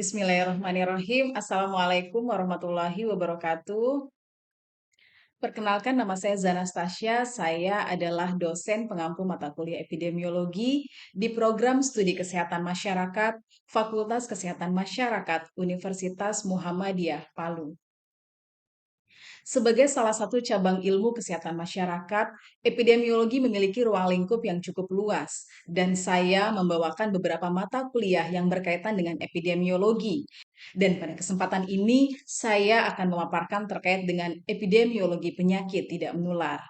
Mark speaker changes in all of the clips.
Speaker 1: Bismillahirrahmanirrahim. Assalamualaikum warahmatullahi wabarakatuh. Perkenalkan, nama saya Zanastasya. Saya adalah dosen pengampu mata kuliah epidemiologi di program studi kesehatan masyarakat Fakultas Kesehatan Masyarakat Universitas Muhammadiyah Palu. Sebagai salah satu cabang ilmu kesehatan masyarakat, epidemiologi memiliki ruang lingkup yang cukup luas, dan saya membawakan beberapa mata kuliah yang berkaitan dengan epidemiologi. Dan pada kesempatan ini, saya akan memaparkan terkait dengan epidemiologi penyakit tidak menular.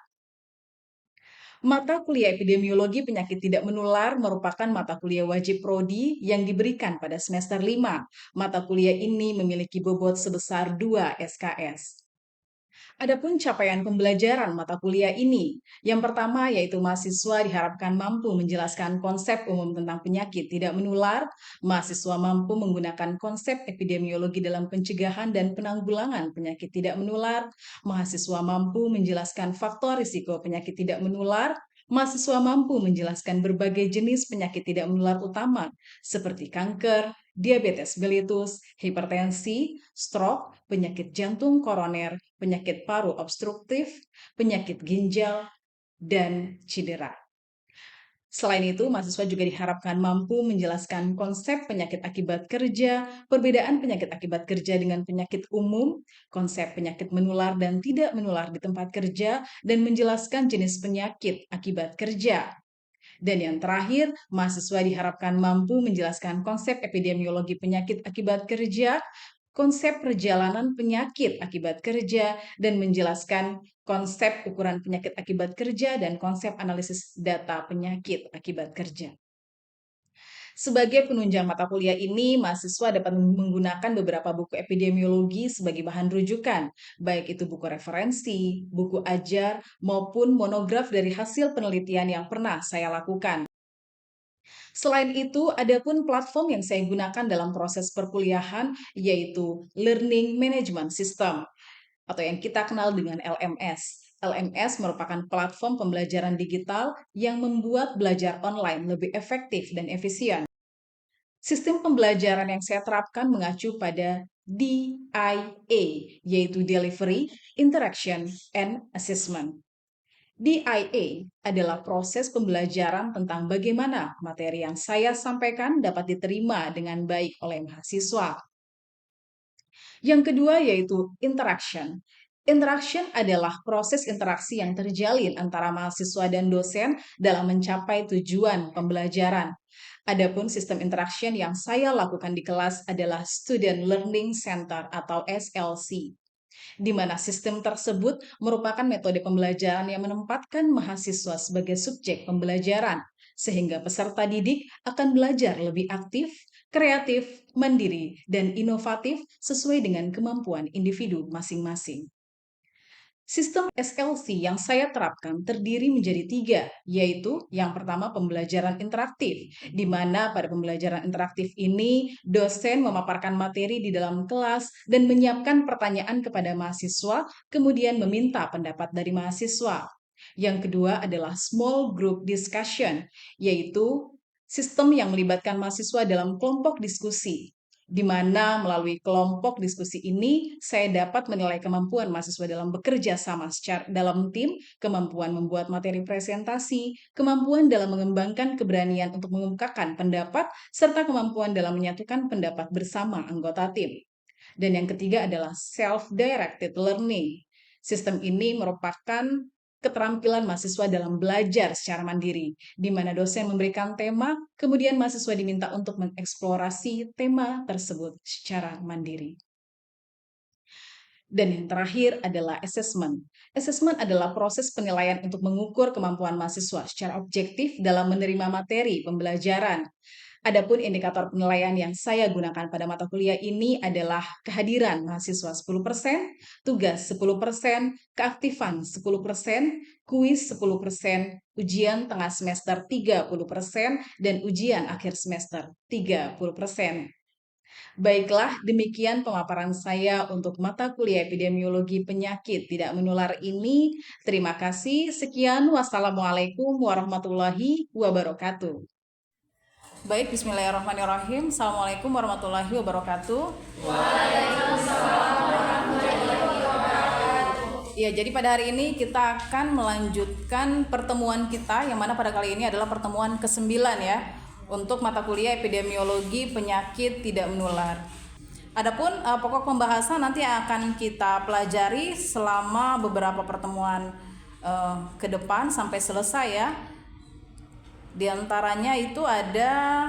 Speaker 1: Mata kuliah epidemiologi penyakit tidak menular merupakan mata kuliah wajib prodi yang diberikan pada semester 5. Mata kuliah ini memiliki bobot sebesar 2 SKS. Adapun capaian pembelajaran mata kuliah ini, yang pertama yaitu mahasiswa diharapkan mampu menjelaskan konsep umum tentang penyakit tidak menular, mahasiswa mampu menggunakan konsep epidemiologi dalam pencegahan dan penanggulangan penyakit tidak menular, mahasiswa mampu menjelaskan faktor risiko penyakit tidak menular, mahasiswa mampu menjelaskan berbagai jenis penyakit tidak menular utama seperti kanker, diabetes mellitus, hipertensi, stroke, penyakit jantung koroner, penyakit paru obstruktif, penyakit ginjal, dan cedera. Selain itu, mahasiswa juga diharapkan mampu menjelaskan konsep penyakit akibat kerja, perbedaan penyakit akibat kerja dengan penyakit umum, konsep penyakit menular dan tidak menular di tempat kerja, dan menjelaskan jenis penyakit akibat kerja. Dan yang terakhir, mahasiswa diharapkan mampu menjelaskan konsep epidemiologi penyakit akibat kerja, konsep perjalanan penyakit akibat kerja, dan menjelaskan konsep ukuran penyakit akibat kerja dan konsep analisis data penyakit akibat kerja. Sebagai penunjang mata kuliah ini, mahasiswa dapat menggunakan beberapa buku epidemiologi sebagai bahan rujukan, baik itu buku referensi, buku ajar, maupun monograf dari hasil penelitian yang pernah saya lakukan. Selain itu, ada pun platform yang saya gunakan dalam proses perkuliahan, yaitu Learning Management System, atau yang kita kenal dengan LMS. LMS merupakan platform pembelajaran digital yang membuat belajar online lebih efektif dan efisien. Sistem pembelajaran yang saya terapkan mengacu pada DIA, yaitu Delivery, Interaction, and Assessment. DIA adalah proses pembelajaran tentang bagaimana materi yang saya sampaikan dapat diterima dengan baik oleh mahasiswa. Yang kedua yaitu interaction. Interaction adalah proses interaksi yang terjalin antara mahasiswa dan dosen dalam mencapai tujuan pembelajaran. Adapun sistem interaction yang saya lakukan di kelas adalah Student Learning Center atau SLC, di mana sistem tersebut merupakan metode pembelajaran yang menempatkan mahasiswa sebagai subjek pembelajaran, sehingga peserta didik akan belajar lebih aktif, kreatif, mandiri, dan inovatif sesuai dengan kemampuan individu masing-masing. Sistem SLC yang saya terapkan terdiri menjadi 3, yaitu yang pertama pembelajaran interaktif, di mana pada pembelajaran interaktif ini dosen memaparkan materi di dalam kelas dan menyiapkan pertanyaan kepada mahasiswa, kemudian meminta pendapat dari mahasiswa. Yang kedua adalah small group discussion, yaitu sistem yang melibatkan mahasiswa dalam kelompok diskusi, di mana melalui kelompok diskusi ini saya dapat menilai kemampuan mahasiswa dalam bekerja sama secara dalam tim, kemampuan membuat materi presentasi, kemampuan dalam mengembangkan keberanian untuk mengemukakan pendapat, serta kemampuan dalam menyatukan pendapat bersama anggota tim. Dan yang ketiga adalah self-directed learning. Sistem ini merupakan keterampilan mahasiswa dalam belajar secara mandiri, di mana dosen memberikan tema, kemudian mahasiswa diminta untuk mengeksplorasi tema tersebut secara mandiri. Dan yang terakhir adalah assessment. Assessment adalah proses penilaian untuk mengukur kemampuan mahasiswa secara objektif dalam menerima materi pembelajaran. Adapun indikator penilaian yang saya gunakan pada mata kuliah ini adalah kehadiran mahasiswa 10%, tugas 10%, keaktifan 10%, kuis 10%, ujian tengah semester 30%, dan ujian akhir semester 30%. Baiklah, demikian pemaparan saya untuk mata kuliah epidemiologi penyakit tidak menular ini. Terima kasih. Sekian, wassalamualaikum warahmatullahi wabarakatuh. Baik, bismillahirrahmanirrahim. Assalamualaikum warahmatullahi wabarakatuh. Ya, jadi pada hari ini kita akan melanjutkan pertemuan kita, yang mana pada kali ini adalah pertemuan ke-9 ya, untuk mata kuliah epidemiologi penyakit tidak menular. Adapun pokok pembahasan nanti akan kita pelajari selama beberapa pertemuan ke depan sampai selesai ya. Di antaranya itu ada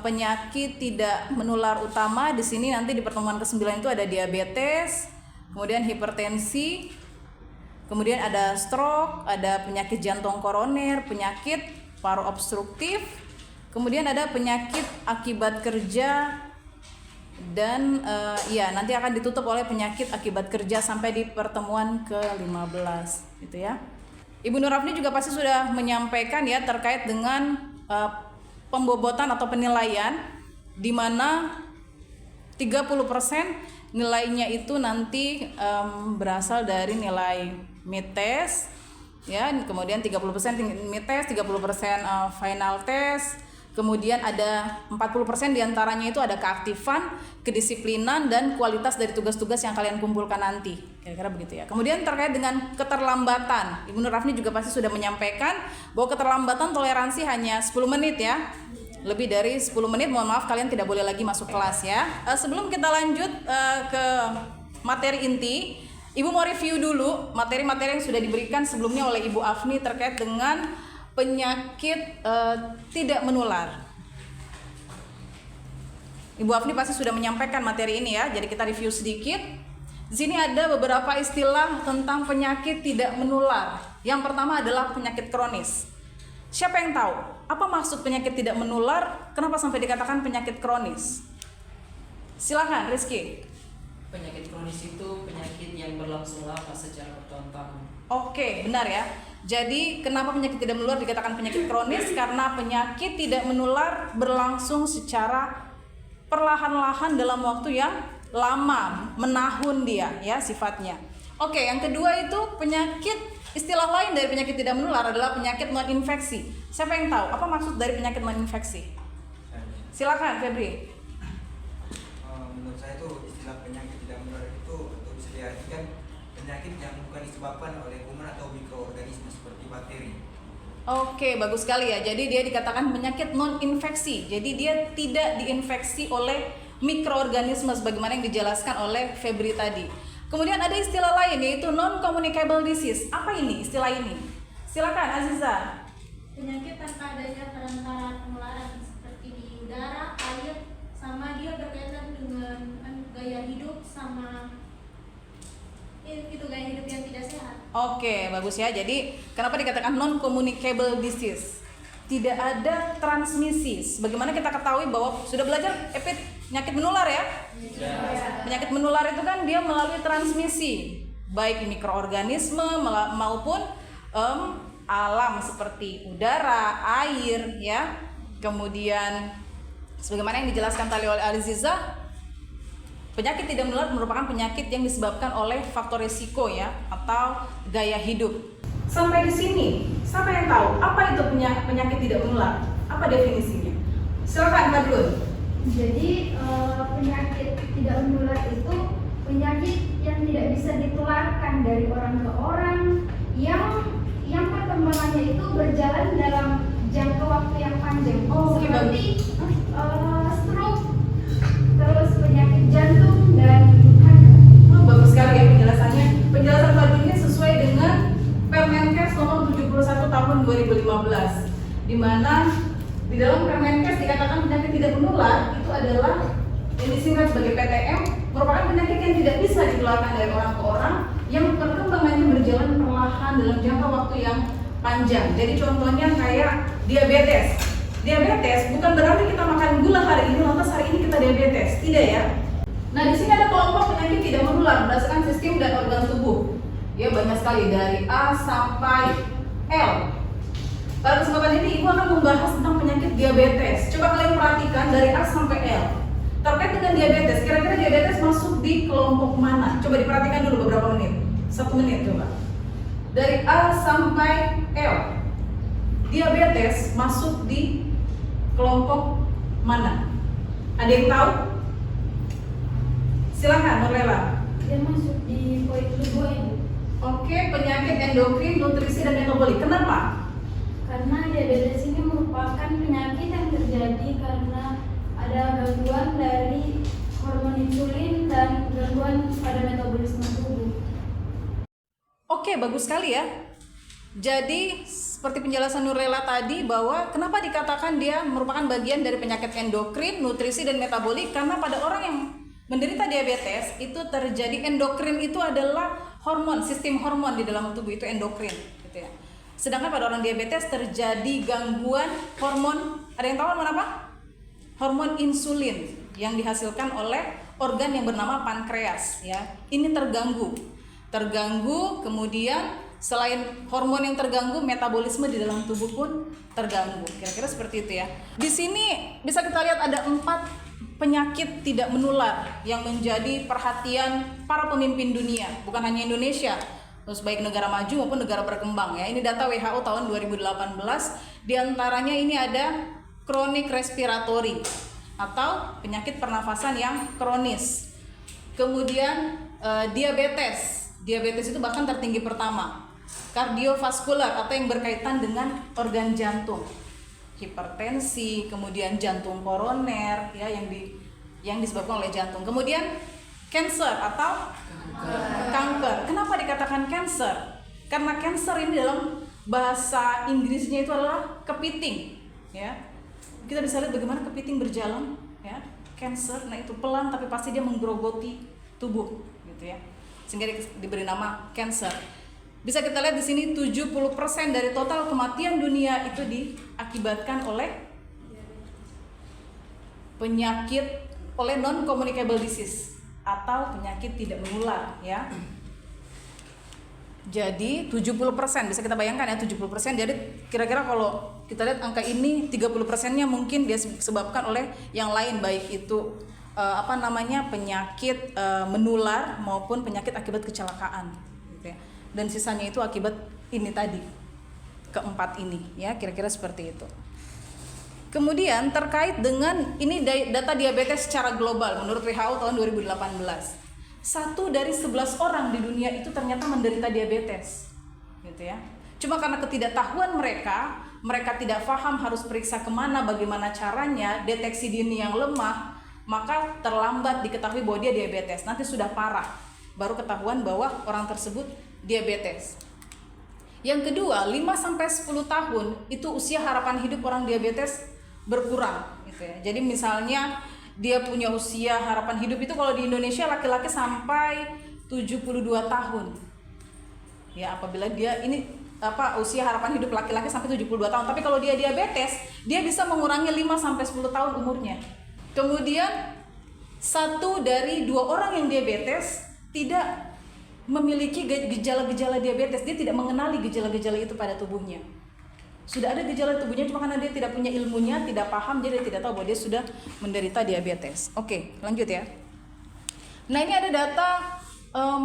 Speaker 1: penyakit tidak menular utama. Di sini nanti di pertemuan ke-9 itu ada diabetes, kemudian hipertensi, kemudian ada stroke, ada penyakit jantung koroner, penyakit paru obstruktif, kemudian ada penyakit akibat kerja, dan nanti akan ditutup oleh penyakit akibat kerja sampai di pertemuan ke-15 gitu ya. Ibu Nur Afni juga pasti sudah menyampaikan ya terkait dengan pembobotan atau penilaian, di mana 30% nilainya itu nanti berasal dari nilai mid-test ya, kemudian 30% mid-test, 30% final test. Kemudian ada 40% diantaranya itu ada keaktifan, kedisiplinan, dan kualitas dari tugas-tugas yang kalian kumpulkan nanti. Kira-kira begitu ya. Kemudian terkait dengan keterlambatan, Ibu Nur Afni juga pasti sudah menyampaikan bahwa keterlambatan toleransi hanya 10 menit ya. Lebih dari 10 menit, mohon maaf kalian tidak boleh lagi masuk kelas ya. Sebelum kita lanjut ke materi inti, Ibu mau review dulu materi-materi yang sudah diberikan sebelumnya oleh Ibu Afni terkait dengan penyakit tidak menular. Ibu Afni pasti sudah menyampaikan materi ini ya, jadi kita review sedikit. Di sini ada beberapa istilah tentang penyakit tidak menular. Yang pertama adalah penyakit kronis. Siapa yang tahu apa maksud penyakit tidak menular? Kenapa sampai dikatakan penyakit kronis? Silakan, Rizky.
Speaker 2: Penyakit kronis itu penyakit yang berlangsung lama secara bertahun-tahun.
Speaker 1: Oke, benar ya. Jadi kenapa penyakit tidak menular dikatakan penyakit kronis? Karena penyakit tidak menular berlangsung secara perlahan-lahan dalam waktu yang lama, menahun dia ya sifatnya. Oke, yang kedua itu penyakit, istilah lain dari penyakit tidak menular adalah penyakit non infeksi. Siapa yang tahu apa maksud dari penyakit non infeksi? Silakan, Febri.
Speaker 3: Menurut saya itu istilah penyakit tidak menular itu bisa diartikan penyakit yang bukan disebabkan oleh kuman atau mikroorganisme seperti bakteri.
Speaker 1: Oke, bagus sekali ya. Jadi dia dikatakan penyakit non infeksi. Jadi dia tidak diinfeksi oleh mikroorganisme sebagaimana yang dijelaskan oleh Febri tadi. Kemudian ada istilah lain yaitu non communicable disease. Apa ini istilah ini? Silakan Aziza.
Speaker 4: Penyakit tanpa adanya perantara penularan seperti di udara, air, sama dia berkaitan dengan gaya hidup sama itu gaya hidup yang tidak sehat.
Speaker 1: Oke, bagus ya. Jadi kenapa dikatakan non communicable disease? Tidak ada transmisi. Bagaimana kita ketahui bahwa sudah belajar penyakit menular ya? Penyakit menular itu kan dia melalui transmisi, baik mikroorganisme maupun alam seperti udara, air ya. Kemudian sebagaimana yang dijelaskan tadi oleh Aziza, penyakit tidak menular merupakan penyakit yang disebabkan oleh faktor risiko ya atau gaya hidup. Sampai di sini, siapa yang tahu apa itu penyakit tidak menular? Apa definisinya? Silakan Fadlun.
Speaker 5: Jadi penyakit tidak menular itu penyakit yang tidak bisa ditularkan dari orang ke orang, yang perkembangannya itu berjalan dalam jangka waktu yang panjang. Seperti stroke, terus penyakit jantung dan kanker.
Speaker 1: Bagus sekali ya penjelasannya. Penjelasan Fadlun ini sesuai dengan Permenkes nomor 71 tahun 2015, di mana di dalam Permenkes dikatakan penyakit tidak menular itu adalah yang disingkat sebagai PTM, merupakan penyakit yang tidak bisa ditularkan dari orang ke orang, yang perkembangannya berjalan perlahan dalam jangka waktu yang panjang. Jadi contohnya kayak diabetes. Diabetes bukan berarti kita makan gula hari ini lantas hari ini kita diabetes, tidak ya. Nah, di sini ada kelompok penyakit tidak menular berdasarkan sistem dan organ tubuh. Ya, banyak sekali dari A sampai L. Pada kesempatan ini Ibu akan membahas tentang penyakit diabetes. Coba kalian perhatikan dari A sampai L. Terkait dengan diabetes, kira-kira diabetes masuk di kelompok mana? Coba diperhatikan dulu beberapa menit. 1 menit coba. Dari A sampai L. Diabetes masuk di kelompok mana? Ada yang tahu? Silakan, Nurlela.
Speaker 5: Dia masuk di poin kedua ini.
Speaker 1: Oke, penyakit endokrin, nutrisi, dan metabolik. Kenapa?
Speaker 5: Karena diabetes ini merupakan penyakit yang terjadi karena ada gangguan dari hormon insulin dan gangguan pada metabolisme tubuh.
Speaker 1: Oke, bagus sekali ya. Jadi seperti penjelasan Nurlela tadi bahwa kenapa dikatakan dia merupakan bagian dari penyakit endokrin, nutrisi, dan metabolik, karena pada orang yang menderita diabetes itu terjadi endokrin itu adalah hormon, sistem hormon di dalam tubuh itu endokrin gitu ya. Sedangkan pada orang diabetes terjadi gangguan hormon, ada yang tahu hormon apa? Hormon insulin yang dihasilkan oleh organ yang bernama pankreas ya. Ini terganggu, kemudian selain hormon yang terganggu, metabolisme di dalam tubuh pun terganggu. Kira-kira seperti itu ya. Di sini bisa kita lihat ada 4 penyakit tidak menular yang menjadi perhatian para pemimpin dunia, bukan hanya Indonesia, terus baik negara maju maupun negara berkembang ya. Ini data WHO tahun 2018. Di antaranya ini ada chronic respiratory atau penyakit pernafasan yang kronis. Kemudian diabetes. Diabetes itu bahkan tertinggi pertama. Kardiovaskular atau yang berkaitan dengan organ jantung. Hipertensi, kemudian jantung koroner ya yang disebabkan oleh jantung. Kemudian cancer atau kanker. Kenapa dikatakan cancer? Karena cancer ini dalam bahasa Inggrisnya itu adalah kepiting ya. Kita bisa lihat bagaimana kepiting berjalan ya. Cancer, nah itu pelan tapi pasti dia menggerogoti tubuh gitu ya. Sehingga diberi nama cancer. Bisa kita lihat di sini 70% dari total kematian dunia itu diakibatkan oleh penyakit, oleh non-communicable disease atau penyakit tidak menular ya. Jadi 70%, bisa kita bayangkan ya 70%. Jadi kira-kira kalau kita lihat angka ini 30%-nya mungkin dia disebabkan oleh yang lain, baik itu penyakit menular maupun penyakit akibat kecelakaan gitu ya. Dan sisanya itu akibat ini tadi, keempat ini ya, kira-kira seperti itu. Kemudian terkait dengan ini data diabetes secara global menurut WHO tahun 2018. 1 dari 11 orang di dunia itu ternyata menderita diabetes gitu ya. Cuma karena ketidaktahuan mereka tidak paham harus periksa kemana, bagaimana caranya, deteksi dini yang lemah, maka terlambat diketahui bahwa dia diabetes. Nanti sudah parah baru ketahuan bahwa orang tersebut diabetes. Yang kedua, 5-10 tahun itu usia harapan hidup orang diabetes berkurang gitu ya. Jadi misalnya dia punya usia harapan hidup itu kalau di Indonesia laki-laki sampai 72 tahun. Ya, apabila dia ini usia harapan hidup laki-laki sampai 72 tahun. Tapi kalau dia diabetes, dia bisa mengurangi 5-10 tahun umurnya. Kemudian 1 dari 2 orang yang diabetes tidak memiliki gejala-gejala diabetes, dia tidak mengenali gejala-gejala itu pada tubuhnya. Sudah ada gejala tubuhnya, cuma karena dia tidak punya ilmunya, tidak paham, jadi dia tidak tahu bahwa dia sudah menderita diabetes. Oke, lanjut ya. Nah ini ada data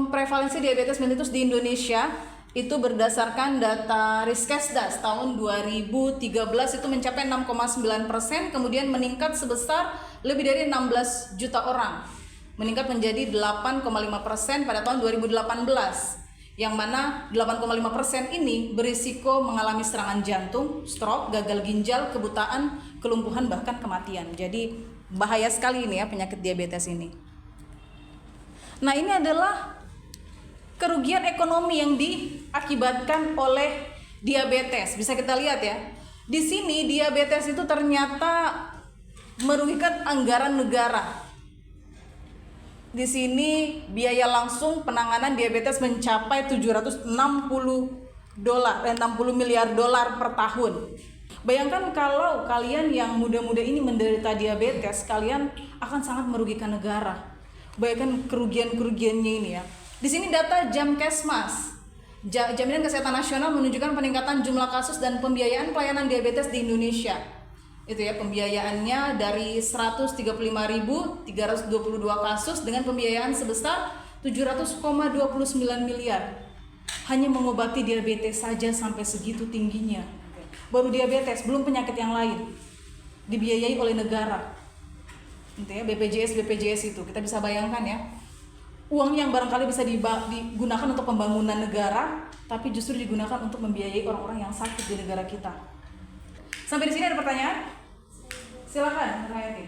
Speaker 1: prevalensi diabetes mellitus di Indonesia. Itu berdasarkan data Riskesdas tahun 2013 itu mencapai 6,9%, kemudian meningkat sebesar lebih dari 16 juta orang. Meningkat menjadi 8,5% pada tahun 2018, yang mana 8,5% ini berisiko mengalami serangan jantung, stroke, gagal ginjal, kebutaan, kelumpuhan, bahkan kematian. Jadi bahaya sekali ini ya penyakit diabetes ini. Nah ini adalah kerugian ekonomi yang diakibatkan oleh diabetes. Bisa kita lihat ya. Di sini diabetes itu ternyata merugikan anggaran negara. Di sini biaya langsung penanganan diabetes mencapai 60 miliar dolar per tahun. Bayangkan kalau kalian yang muda-muda ini menderita diabetes, kalian akan sangat merugikan negara. Bayangkan kerugian-kerugiannya ini ya. Di sini data Jamkesmas, Jaminan Kesehatan Nasional, menunjukkan peningkatan jumlah kasus dan pembiayaan pelayanan diabetes di Indonesia. Itu ya, pembiayaannya dari 135.322 kasus dengan pembiayaan sebesar 700,29 miliar. Hanya mengobati diabetes saja sampai segitu tingginya. Baru diabetes, belum penyakit yang lain. dibiayai oleh negara. Gitu ya, BPJS itu kita bisa bayangkan ya. Uang yang barangkali bisa digunakan untuk pembangunan negara, tapi justru digunakan untuk membiayai orang-orang yang sakit di negara kita. Sampai di sini ada pertanyaan? Silakan, Rahayati.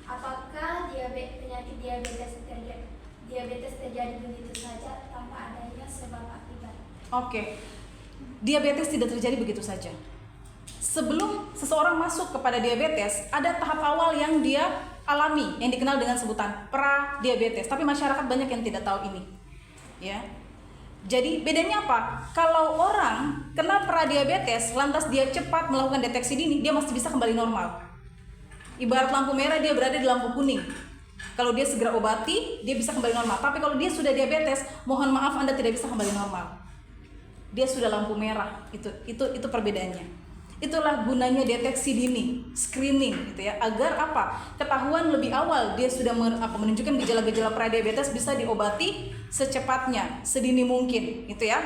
Speaker 5: Apakah penyakit diabetes terjadi begitu saja tanpa adanya sebab akibat?
Speaker 1: Oke, diabetes tidak terjadi begitu saja. Sebelum seseorang masuk kepada diabetes, ada tahap awal yang dia alami, yang dikenal dengan sebutan pra-diabetes. Tapi masyarakat banyak yang tidak tahu ini. Ya. Jadi bedanya apa? Kalau orang kena pra-diabetes, lantas dia cepat melakukan deteksi dini, dia masih bisa kembali normal. Ibarat lampu merah, dia berada di lampu kuning. Kalau dia segera obati, dia bisa kembali normal. Tapi kalau dia sudah diabetes, mohon maaf, Anda tidak bisa kembali normal. Dia sudah lampu merah. Itu perbedaannya. Itulah gunanya deteksi dini, screening gitu ya, agar apa? Ketahuan lebih awal, dia sudah menunjukkan gejala-gejala pradiabetes, bisa diobati secepatnya, sedini mungkin, gitu ya.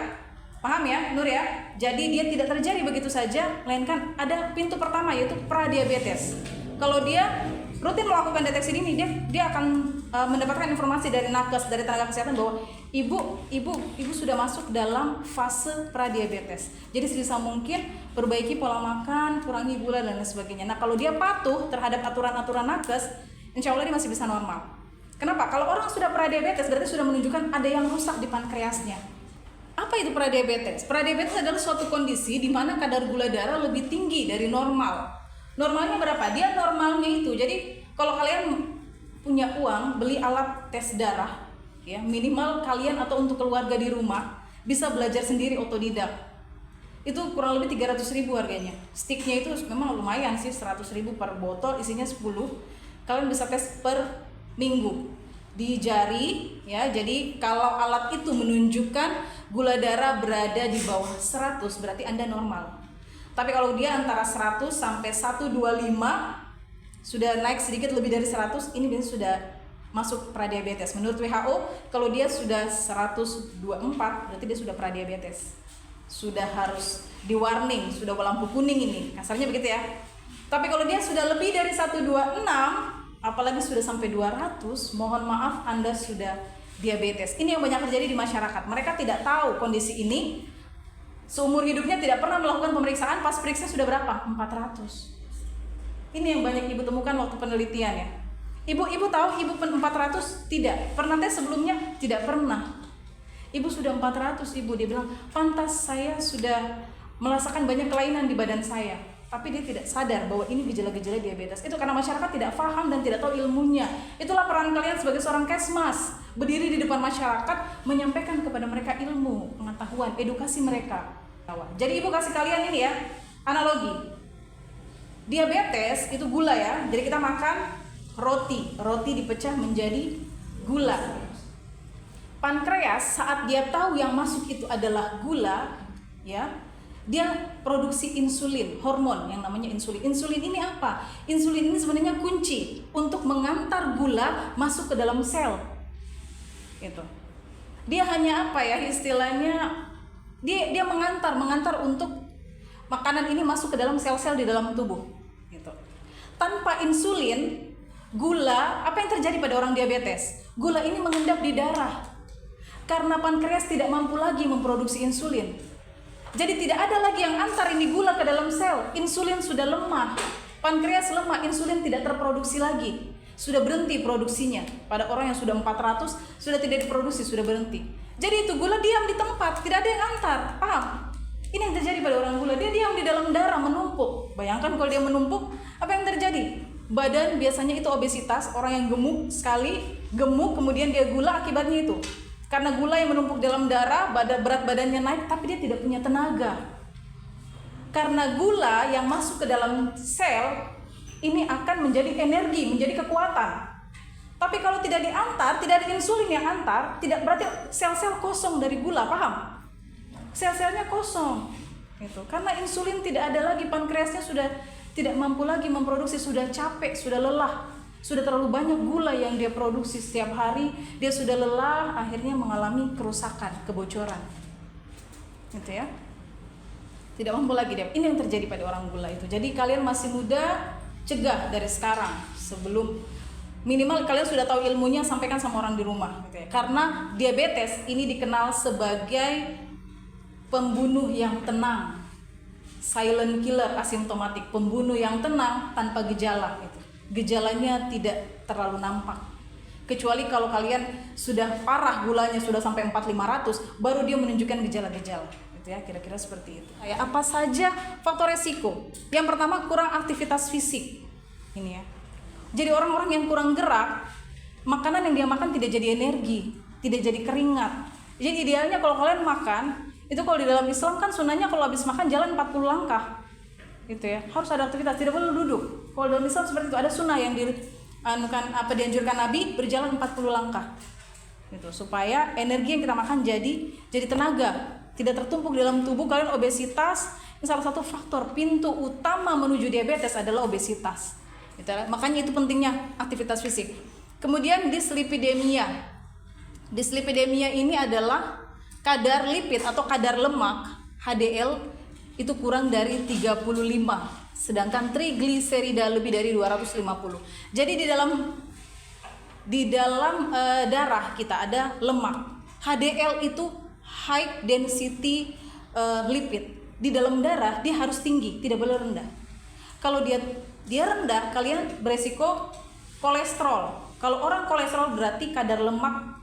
Speaker 1: Paham ya, Nur ya? Jadi dia tidak terjadi begitu saja, melainkan ada pintu pertama yaitu pradiabetes. Kalau dia rutin melakukan deteksi dini, dia akan mendapatkan informasi dari nakes, dari tenaga kesehatan bahwa ibu sudah masuk dalam fase pradiabetes. Jadi sebisa mungkin perbaiki pola makan, kurangi gula dan lain sebagainya. Nah, kalau dia patuh terhadap aturan-aturan nakes, insya Allah dia masih bisa normal. Kenapa? Kalau orang sudah pradiabetes berarti sudah menunjukkan ada yang rusak di pankreasnya. Apa itu pradiabetes? Pradiabetes adalah suatu kondisi di mana kadar gula darah lebih tinggi dari normal. Normalnya berapa? Dia normalnya itu. Jadi kalau kalian punya uang beli alat tes darah, ya minimal kalian atau untuk keluarga di rumah bisa belajar sendiri otodidak. Itu kurang lebih 300.000 harganya. Sticknya itu memang lumayan sih, 100.000 per botol, isinya 10. Kalian bisa tes per minggu di jari, ya. Jadi kalau alat itu menunjukkan gula darah berada di bawah 100, berarti Anda normal. Tapi kalau dia antara 100 sampai 125, sudah naik sedikit lebih dari 100, ini biasanya sudah masuk pradiabetes. Menurut WHO, kalau dia sudah 124, berarti dia sudah pradiabetes. Sudah harus di warning, sudah lampu kuning ini, kasarnya begitu ya. Tapi kalau dia sudah lebih dari 126, apalagi sudah sampai 200, mohon maaf, Anda sudah diabetes. Ini yang banyak terjadi di masyarakat. Mereka tidak tahu kondisi ini. Seumur hidupnya tidak pernah melakukan pemeriksaan, pas periksa sudah berapa? 400. Ini yang banyak ibu temukan waktu penelitian ya. Ibu tahu ibu 400? Tidak. Pernah tes sebelumnya? Tidak pernah. Ibu sudah 400 ibu, dia bilang, pantas saya sudah merasakan banyak kelainan di badan saya. Tapi dia tidak sadar bahwa ini gejala-gejala diabetes. Itu karena masyarakat tidak paham dan tidak tahu ilmunya. Itulah peran kalian sebagai seorang kesmas. Berdiri di depan masyarakat, menyampaikan kepada mereka ilmu, pengetahuan, edukasi mereka. Jadi ibu kasih kalian ini ya, analogi. Diabetes itu gula ya. Jadi kita makan roti dipecah menjadi gula. Pankreas saat dia tahu yang masuk itu adalah gula, ya, dia produksi insulin, hormon yang namanya insulin. Insulin ini apa? Insulin ini sebenarnya kunci untuk mengantar gula masuk ke dalam sel. Gitu. Dia hanya apa ya istilahnya? Dia mengantar untuk makanan ini masuk ke dalam sel-sel di dalam tubuh. Gitu. Tanpa insulin, gula, apa yang terjadi pada orang diabetes? Gula ini mengendap di darah. Karena pankreas tidak mampu lagi memproduksi insulin. Jadi tidak ada lagi yang antar ini gula ke dalam sel. Insulin sudah lemah. Pankreas lemah, insulin tidak terproduksi lagi. Sudah berhenti produksinya. Pada orang yang sudah 400, sudah tidak diproduksi, sudah berhenti. Jadi itu gula diam di tempat, tidak ada yang antar. Paham? Ini yang terjadi pada orang gula. Dia diam di dalam darah, menumpuk. Bayangkan kalau dia menumpuk, apa yang terjadi? Badan biasanya itu obesitas, orang yang gemuk sekali, gemuk kemudian dia gula, akibatnya itu. Karena gula yang menumpuk dalam darah, berat badannya naik, tapi dia tidak punya tenaga. Karena gula yang masuk ke dalam sel, ini akan menjadi energi, menjadi kekuatan. Tapi kalau tidak diantar, tidak ada insulin yang antar, tidak berarti sel-sel kosong dari gula, paham? Sel-selnya kosong. Gitu. Karena insulin tidak ada lagi, pankreasnya sudah tidak mampu lagi memproduksi, sudah capek, sudah lelah. Sudah terlalu banyak gula yang dia produksi setiap hari, dia sudah lelah, akhirnya mengalami kerusakan, kebocoran. Gitu ya. Tidak mampu lagi dia. Ini yang terjadi pada orang gula itu. Jadi kalian masih muda, cegah dari sekarang sebelum minimal kalian sudah tahu ilmunya, sampaikan sama orang di rumah gitu ya. Karena diabetes ini dikenal sebagai pembunuh yang tenang, silent killer, asimptomatik, pembunuh yang tenang tanpa gejala gitu. Gejalanya tidak terlalu nampak. Kecuali kalau kalian sudah parah gulanya sudah sampai 4.500 baru dia menunjukkan gejala-gejala gitu ya, kira-kira seperti itu. Kayak apa saja faktor resiko? Yang pertama, kurang aktivitas fisik. Ini ya. Jadi orang-orang yang kurang gerak, makanan yang dia makan tidak jadi energi, tidak jadi keringat. Jadi idealnya kalau kalian makan, itu kalau di dalam Islam kan sunnahnya kalau habis makan jalan 40 langkah. Gitu ya. Harus ada aktivitas, tidak boleh duduk. Kalau dalam Islam seperti itu, ada sunnah yang dianjurkan Nabi berjalan 40 langkah. Gitu, supaya energi yang kita makan jadi tenaga, tidak tertumpuk di dalam tubuh kalian. Obesitas, salah satu faktor pintu utama menuju diabetes adalah obesitas. Gitu, makanya itu pentingnya aktivitas fisik. Kemudian dislipidemia. Dislipidemia ini adalah kadar lipid atau kadar lemak HDL itu kurang dari 35, sedangkan trigliserida lebih dari 250. Jadi di dalam darah kita ada lemak. HDL itu high density lipid. Di dalam darah dia harus tinggi, tidak boleh rendah. Kalau dia rendah, kalian beresiko kolesterol. Kalau orang kolesterol berarti kadar lemak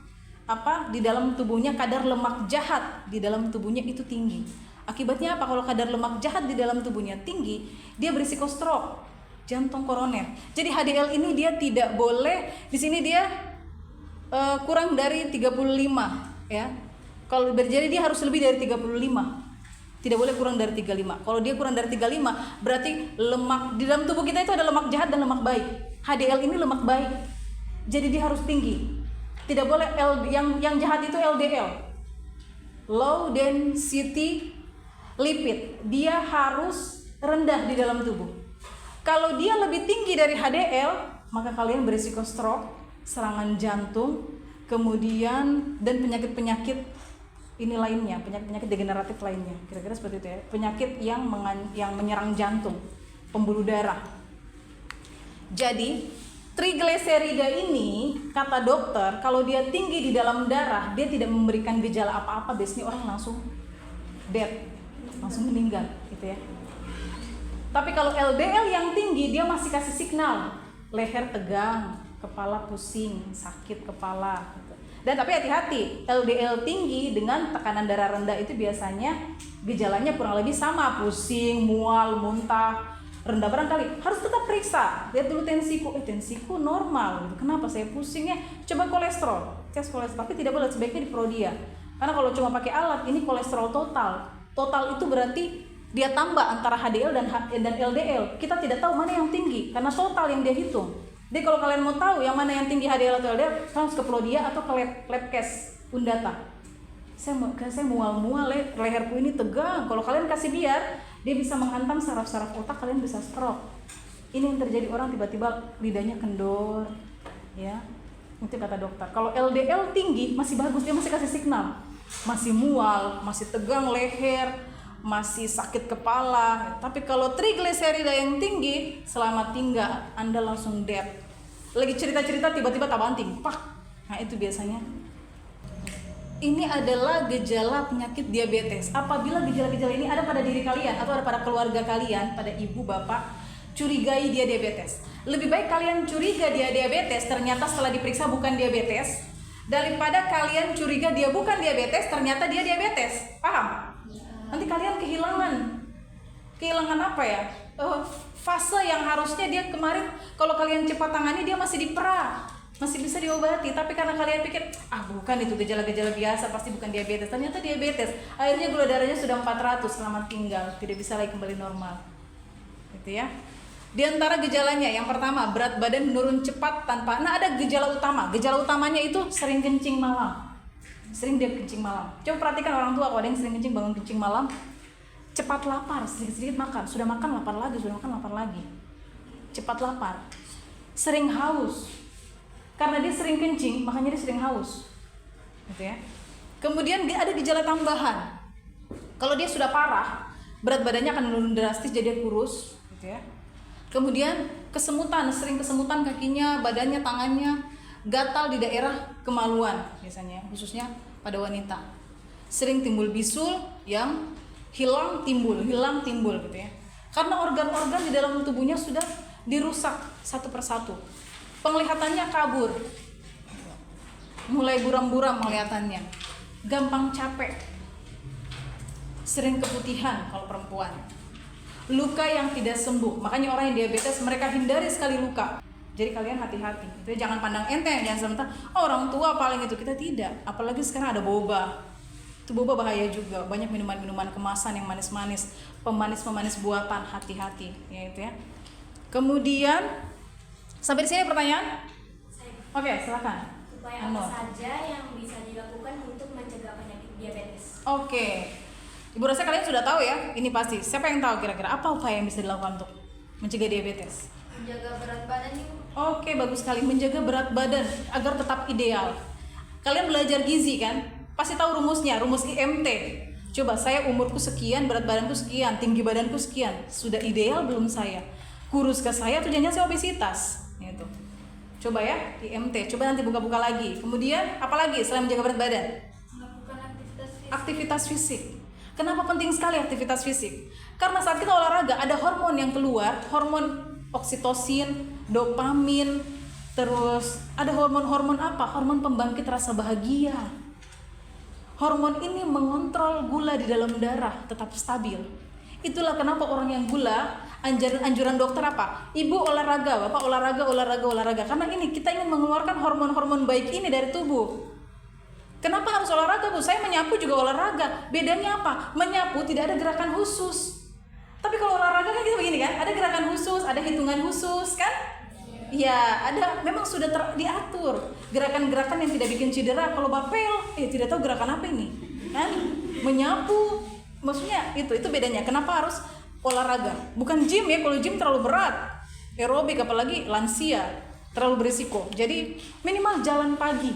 Speaker 1: di dalam tubuhnya, kadar lemak jahat di dalam tubuhnya itu tinggi. Akibatnya apa? Kalau kadar lemak jahat di dalam tubuhnya tinggi, dia berisiko stroke, jantung koroner. Jadi HDL ini dia tidak boleh, di sini dia kurang dari 35 ya. Kalau berjadi dia harus lebih dari 35. Tidak boleh kurang dari 35. Kalau dia kurang dari 35, berarti lemak di dalam tubuh kita itu ada lemak jahat dan lemak baik. HDL ini lemak baik. Jadi dia harus tinggi. Tidak boleh yang jahat itu LDL. Low density lipid. Dia harus rendah di dalam tubuh. Kalau dia lebih tinggi dari HDL, maka kalian berisiko stroke, serangan jantung, kemudian dan penyakit-penyakit ini lainnya, penyakit degeneratif lainnya, kira-kira seperti itu ya. Penyakit yang menyerang jantung, pembuluh darah. Jadi trigliserida ini kata dokter kalau dia tinggi di dalam darah, dia tidak memberikan gejala apa-apa, biasanya orang langsung dead, langsung meninggal gitu ya. Tapi kalau LDL yang tinggi, dia masih kasih signal, leher tegang, kepala pusing, sakit kepala gitu. Dan tapi hati-hati, LDL tinggi dengan tekanan darah rendah itu biasanya gejalanya kurang lebih sama, pusing, mual, muntah, rendah barangkali. Harus tetap periksa, lihat dulu tensiku, tensiku normal gitu. Kenapa saya pusingnya? Coba kolesterol, tes kolesterol, tapi tidak boleh, sebaiknya di Prodia. Karena kalau cuma pakai alat, ini kolesterol total. Total itu berarti dia tambah antara HDL dan LDL. Kita tidak tahu mana yang tinggi karena total yang dia hitung. Jadi kalau kalian mau tahu yang mana yang tinggi HDL atau LDL, harus ke Prodia atau ke Labcast Undata. Saya mual-mual, leherku ini tegang. Kalau kalian kasih biar, dia bisa menghantam saraf-saraf otak, kalian bisa stroke. Ini yang terjadi, orang tiba-tiba lidahnya kendor, ya. Itu kata dokter. Kalau LDL tinggi masih bagus, dia masih kasih signal. Masih mual, masih tegang leher, masih sakit kepala. Tapi kalau trigliserida yang tinggi, selamat tinggal, Anda langsung dead. Lagi cerita-cerita tiba-tiba tak banting, pak. Nah itu biasanya. Ini adalah gejala penyakit diabetes. Apabila gejala-gejala ini ada pada diri kalian atau ada pada keluarga kalian, pada ibu bapak, curigai dia diabetes. Lebih baik kalian curiga dia diabetes, ternyata setelah diperiksa bukan diabetes, daripada kalian curiga dia bukan diabetes, ternyata dia diabetes. Paham? Nanti kalian kehilangan apa ya? Fase yang harusnya dia kemarin kalau kalian cepat tangani dia masih dipera, masih bisa diobati, tapi karena kalian pikir bukan itu gejala-gejala biasa, pasti bukan diabetes, ternyata diabetes. Akhirnya gula darahnya sudah 400, selamat tinggal, tidak bisa lagi kembali normal. Gitu ya. Di antara gejalanya yang pertama, berat badan menurun cepat tanpa ada gejala utama. Gejala utamanya itu sering kencing malam. Sering dia kencing malam. Coba perhatikan orang tua, kalau ada yang sering kencing, bangun kencing malam, cepat lapar, sedikit-sedikit makan, sudah makan lapar lagi, sudah makan lapar lagi. Cepat lapar. Sering haus. Karena dia sering kencing, makanya dia sering haus. Gitu ya. Kemudian ada gejala tambahan. Kalau dia sudah parah, berat badannya akan menurun drastis, jadi kurus gitu ya. Kemudian kesemutan, sering kesemutan kakinya, badannya, tangannya, gatal di daerah kemaluan biasanya, khususnya pada wanita. Sering timbul bisul yang hilang timbul gitu ya. Karena organ-organ di dalam tubuhnya sudah dirusak satu persatu. Penglihatannya kabur, mulai buram-buram penglihatannya, gampang capek, sering keputihan kalau perempuan, luka yang tidak sembuh. Makanya orang yang diabetes mereka hindari sekali luka. Jadi kalian hati-hati. Itu jangan pandang enteng, jangan sementara orang tua paling itu, kita tidak. Apalagi sekarang ada boba. Itu boba bahaya juga. Banyak minuman-minuman kemasan yang manis-manis, pemanis-pemanis buatan, hati-hati ya itu ya. Kemudian sampai di sini pertanyaan? Oke, silakan.
Speaker 6: Supaya apa saja yang bisa dilakukan untuk mencegah penyakit diabetes?
Speaker 1: Oke. Ibu rasa kalian sudah tahu ya, ini pasti. Siapa yang tahu kira-kira apa upaya yang bisa dilakukan untuk mencegah diabetes?
Speaker 6: Menjaga berat badan Ibu.
Speaker 1: Oke, bagus sekali. Menjaga berat badan agar tetap ideal. Kalian belajar gizi kan? Pasti tahu rumusnya, rumus IMT. Coba saya umurku sekian, berat badanku sekian, tinggi badanku sekian. Sudah ideal belum saya? Kurus ke saya atau jangan saya obesitas? Gitu. Coba ya, IMT. Coba nanti buka-buka lagi. Kemudian apa lagi selain menjaga berat badan?
Speaker 6: Melakukan aktivitas fisik.
Speaker 1: Aktivitas fisik. Kenapa penting sekali aktivitas fisik? Karena saat kita olahraga ada hormon yang keluar, hormon oksitosin, dopamin, terus ada hormon-hormon apa? Hormon pembangkit rasa bahagia. Hormon ini mengontrol gula di dalam darah tetap stabil. Itulah kenapa orang yang gula, anjuran dokter apa? Ibu olahraga, bapak olahraga. Karena ini kita ingin mengeluarkan hormon-hormon baik ini dari tubuh. Kenapa harus olahraga, Bu? Saya menyapu juga olahraga. Bedanya apa? Menyapu tidak ada gerakan khusus. Tapi kalau olahraga kan kita begini kan, ada gerakan khusus, ada hitungan khusus kan? Ya, ada, memang sudah diatur gerakan-gerakan yang tidak bikin cedera. Kalau bapel, tidak tahu gerakan apa ini, kan? Menyapu, maksudnya itu bedanya. Kenapa harus olahraga? Bukan gym ya, kalau gym terlalu berat, aerobik apalagi lansia terlalu berisiko. Jadi minimal jalan pagi,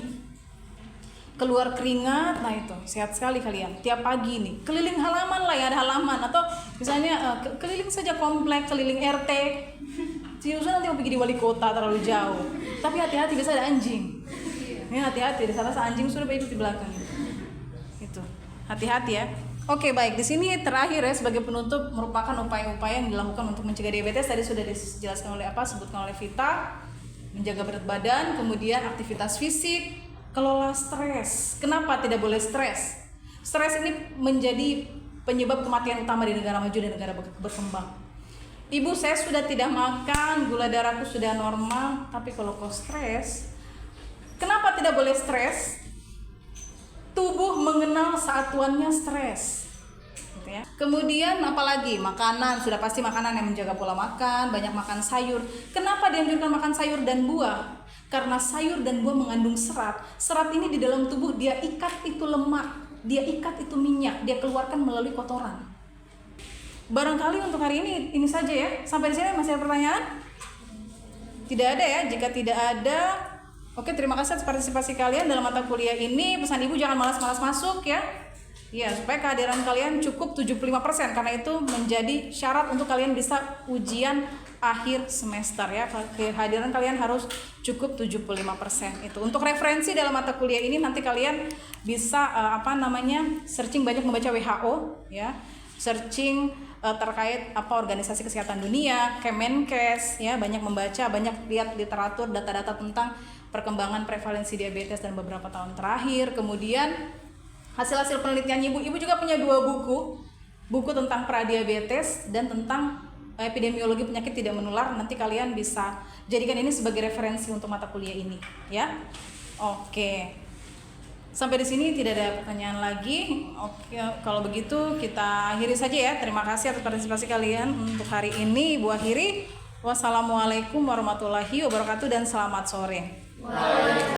Speaker 1: keluar keringat, nah itu sehat sekali kalian. Tiap pagi nih keliling halaman lah ya, ada halaman atau misalnya keliling saja komplek, keliling RT. Ciusan nanti mau pergi di wali kota terlalu jauh. Tapi hati-hati, bisa ada anjing. Ya hati-hati, di sana anjing sudah berdiri di belakang. Itu hati-hati ya. Oke baik, di sini terakhir ya sebagai penutup merupakan upaya-upaya yang dilakukan untuk mencegah diabetes. Tadi sudah dijelaskan oleh sebutkan oleh Vita, menjaga berat badan, kemudian aktivitas fisik, kelola stres. Kenapa tidak boleh stres? Stres ini menjadi penyebab kematian utama di negara maju dan negara berkembang. Ibu, saya sudah tidak makan, gula darahku sudah normal, tapi kalau kau stres, kenapa tidak boleh stres? Tubuh mengenal satuannya stres. Gitu ya. Kemudian apalagi? Makanan, sudah pasti makanan yang menjaga pola makan, banyak makan sayur. Kenapa dianjurkan makan sayur dan buah? Karena sayur dan buah mengandung serat. Serat ini di dalam tubuh dia ikat itu lemak, dia ikat itu minyak, dia keluarkan melalui kotoran. Barangkali untuk hari ini saja ya. Sampai di sini masih ada pertanyaan? Tidak ada ya. Jika tidak ada, oke, terima kasih atas partisipasi kalian dalam mata kuliah ini. Pesan Ibu jangan malas-malas masuk ya. Ya, supaya kehadiran kalian cukup 75%, karena itu menjadi syarat untuk kalian bisa ujian akhir semester ya. Kehadiran kalian harus cukup 75% itu. Untuk referensi dalam mata kuliah ini nanti kalian bisa searching, banyak membaca WHO ya. Searching terkait organisasi kesehatan dunia, Kemenkes ya, banyak membaca, banyak lihat literatur, data-data tentang perkembangan prevalensi diabetes dan beberapa tahun terakhir. Kemudian hasil-hasil penelitian Ibu juga punya 2 buku tentang pradiabetes dan tentang epidemiologi penyakit tidak menular. Nanti kalian bisa jadikan ini sebagai referensi untuk mata kuliah ini ya. Oke. Sampai di sini tidak ada pertanyaan lagi. Oke, kalau begitu kita akhiri saja ya. Terima kasih atas partisipasi kalian untuk hari ini. Ibu akhiri. Wassalamualaikum warahmatullahi wabarakatuh dan selamat sore.